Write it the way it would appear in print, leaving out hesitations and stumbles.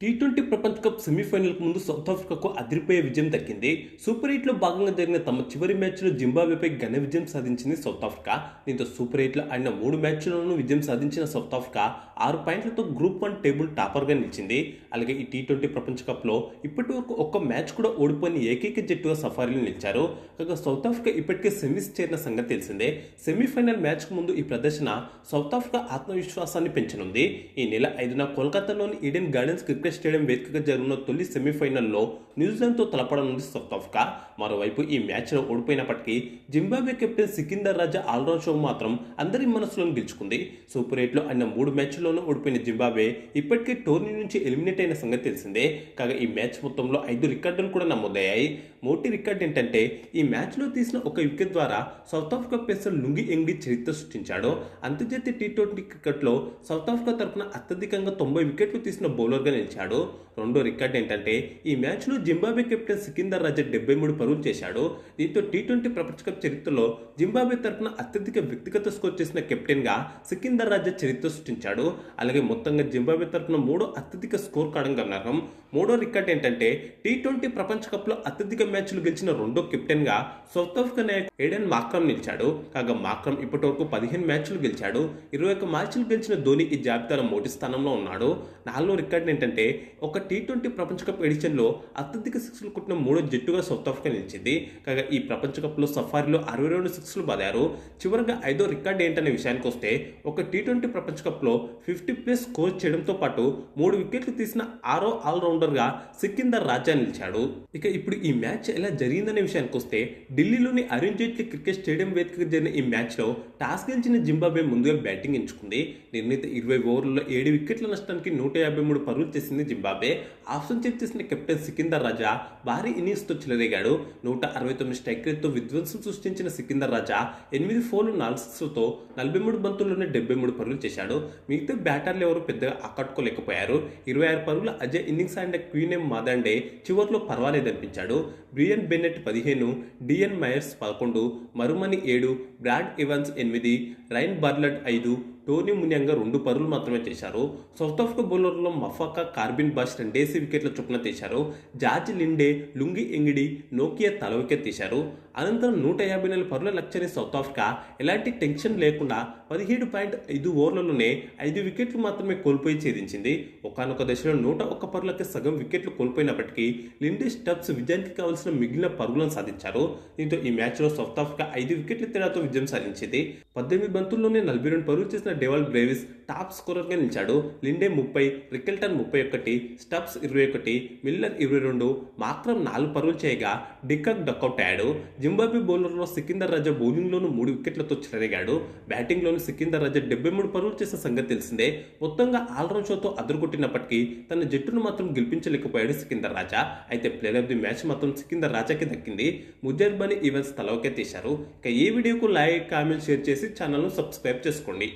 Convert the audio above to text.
T20 ప్రపంచ cup సెమీఫైనల్కు ముందు south ఆఫ్రికాకు అదిరిపోయే విజయం దక్కింది. సూపర్ 8లో భాగంగా జరిగిన తమ చివరి మ్యాచ్లో జింబాబ్వేపై ఘన విజయం సాధించింది సౌత్ ఆఫ్రికా. దీంతో సూపర్ 8లో ఆడిన 3 మ్యాచ్ల్లోనూ విజయం సాధించిన సౌత్ ఆఫ్రికా 6 పాయింట్లతో గ్రూప్ 1 టేబుల్ టాపర్గా నిలిచింది. అలాగే ఈ టీ20 ప్రపంచ కప్లో ఇప్పటి వరకు ఒక్క మ్యాచ్ కూడా ఓడిపోయిన ఏకైక జట్టుగా సఫారీలు నిలిచారు. కాగా సౌత్ ఆఫ్రికా ఇప్పటికే సెమీస్ చేరిన సంగతి తెలిసిందే. సెమీఫైనల్ మ్యాచ్కు ముందు ఈ ప్రదర్శన సౌత్ ఆఫ్రికా ఆత్మవిశ్వాసాన్ని పెంచనుంది. ఈ నెల 5న కోల్కతాలోని ఈడెన్ గార్డెన్స్ క్రికెట్ స్టేడియం వేదికగా జరుగుతున్న తొలి సెమీఫైనల్లో న్యూజిలాండ్తో తలపడనుంది సౌత్ ఆఫ్రికా. మరోవైపు ఈ మ్యాచ్లో ఓడిపోయినప్పటికీ జింబాబ్వే కెప్టెన్ సికిందర్ రాజా ఆల్రౌండ్ షో మాత్రం అందరి మనసులను గెలుచుకుంది. సూపర్ 8లో ఆయన 3 మ్యాచ్ల్లోనూ ఓడిపోయిన జింబాబ్వే ఇప్పటికే టోర్నీ నుంచి ఎలిమినేట్ అయిన సంగతి తెలిసిందే. కాగా ఈ మ్యాచ్ మొత్తంలో 5 రికార్డులు కూడా నమోదయ్యాయి. మొదటి రికార్డు ఏంటంటే ఈ మ్యాచ్లో తీసిన ఒక వికెట్ ద్వారా south Africa pacer Lungi Ngidi చరిత్ర సృష్టించాడు. అంతర్జాతీయ టీ20 క్రికెట్లో సౌత్ ఆఫ్రికా తరఫున అత్యధికంగా 90 వికెట్లు తీసిన బౌలర్గా నిలిచాడు. రెండో రికార్డు ఏంటంటే ఈ మ్యాచ్లో జింబాబ్వే కెప్టెన్ సికిందర్ రాజా 73 పరుగులు చేశాడు. దీంతో టీ20 ప్రపంచ కప్ చరిత్రలో జింబాబ్వే తరఫున అత్యధిక వ్యక్తిగత స్కోర్ చేసిన కెప్టెన్గా సికిందర్ రాజా చరిత్ర సృష్టించాడు. అలాగే మొత్తంగా జింబాబ్వే తరఫున 3వ అత్యధిక స్కోర్ కావడం గమనార్హం. మూడో రికార్డు ఏంటంటే టీ20 ప్రపంచ కప్లో అత్యధిక మ్యాచ్లు గెలిచిన రెండో కెప్టెన్గా సౌత్ ఆఫ్రికా నాయకుడు ఏడెన్ మార్క్రమ్ నిలిచాడు. కాగా మార్క్రమ్ ఇప్పటివరకు 15 మ్యాచ్లు గెలిచాడు. 21 మ్యాచ్లు గెలిచిన ధోని ఈ జాబితాలో మొదటి స్థానంలో ఉన్నాడు. నాలుగో రికార్డు ఏంటంటే ఒక టీ20 ప్రపంచ కప్ ఎడిషన్లో అత్యధిక సిక్స్లు కొట్టిన 3వ జట్టుగా సౌత్ ఆఫ్రికా నిలిచింది. కాగా ఈ ప్రపంచ కప్లో సఫారీలో 62 సిక్స్లు బాదారు. చివరిగా 5వ రికార్డు ఏంటనే విషయానికి వస్తే ఒక టీ20 ప్రపంచ కప్లో 50+ స్కోర్ చేయడంతో పాటు 3 వికెట్లు తీసిన 6వ ఆల్రౌండర్గా సికిందర్ రాజా నిలిచాడు. ఇక ఇప్పుడు ఈ మ్యాచ్ ఎలా జరిగిందనే విషయానికి వస్తే ఢిల్లీలోని అరుణ్ జైట్లీ క్రికెట్ స్టేడియం వేదికగా జరిగిన ఈ మ్యాచ్లో టాస్ గెలిచిన జింబాబ్వే ముందుగా బ్యాటింగ్ ఎంచుకుంది. నిర్ణీత 20 ఓవర్లలో 7 వికెట్ల నష్టానికి 153 పరుగులు చేసింది జింబాబ్వే. ఆఫ్ సెంచరీ చేసిన కెప్టెన్ సికిందర్ రాజా భారీ ఇన్నింగ్స్తో చెలరేగాడు. 169 స్ట్రైక్ రేట్తో విధ్వంసం సృష్టించిన సికిందర్ రాజా 8 4లు 4 సిక్స్లతో 43 బంతుల్లోనే 73 పరుగులు చేశాడు. మిగతా బ్యాటర్లు ఎవరు పెద్దగా ఆకట్టుకోలేకపోయారు. 26 పరుగుల అజయ్ ఇన్నింగ్స్ ఆడిన క్వీనెమ్ మాదాండే చివర్లో పర్వాలేదనిపించాడు. Brian Bennett 15, Dion Myers 11, Marumani 7, Brad Evans 8, Ryan Burl 5, Tony Munyonga 2 పరుగులు మాత్రమే చేశారు. సౌత్ ఆఫ్రికా బౌలర్లో మఫాకా, కార్బిన్ బాష్ 2 వికెట్ల చొప్పున తీశారు. జార్జ్ లిండే, లుంగి ఎంగిడి, నోకియా తల వికెట్ తీశారు. అనంతరం 154 పరుగుల లక్ష్యాన్ని సౌత్ ఆఫ్రికా ఎలాంటి టెన్షన్ లేకుండా 17.5 ఓవర్లలోనే 5 వికెట్లు మాత్రమే కోల్పోయి ఛేదించింది. ఒకానొక దశలో 101 పరుగులకి సగం వికెట్లు కోల్పోయినప్పటికీ లిండే, స్టబ్స్ విజయానికి కావాల్సిన మిగిలిన పరుగులను సాధించారు. దీంతో ఈ మ్యాచ్లో సౌత్ ఆఫ్రికా 5 వికెట్ల తేడాతో విజయం సాధించింది. 18 బంతుల్లోనే 42 పరుగులు చేసిన డేవాల్ బ్రేవిస్ టాప్ స్కోరర్గా నిలిచాడు. లిండే 30, రికెల్టన్ 31, స్టబ్స్ 21, మిల్లర్ 22, మాత్రం 4 పరుగులు చేయగా డికాక్ డకౌట్ అయ్యాడు. జింబాబ్వే బౌలర్లో సికిందర్ రాజా బౌలింగ్లోనూ 3 వికెట్లతో చెలరేగాడు. బ్యాటింగ్లోనూ సికిందర్ రాజా 73 పరుగులు చేసిన సంగతి తెలిసిందే. మొత్తంగా ఆల్రౌండ్ షోతో అదరగొట్టినప్పటికీ తన జట్టును మాత్రం గెలిపించలేకపోయాడు సికిందర్ రాజా. అయితే ప్లేయర్ ఆఫ్ ది మ్యాచ్ మాత్రం సికిందర్ రాజాకి దక్కింది. ముజర్బని ఈవెన్స్ తలవకే తీశారు. ఇక ఈ వీడియోకు లైక్, కామెంట్, షేర్ చేసి ఛానల్ను సబ్స్క్రైబ్ చేసుకోండి.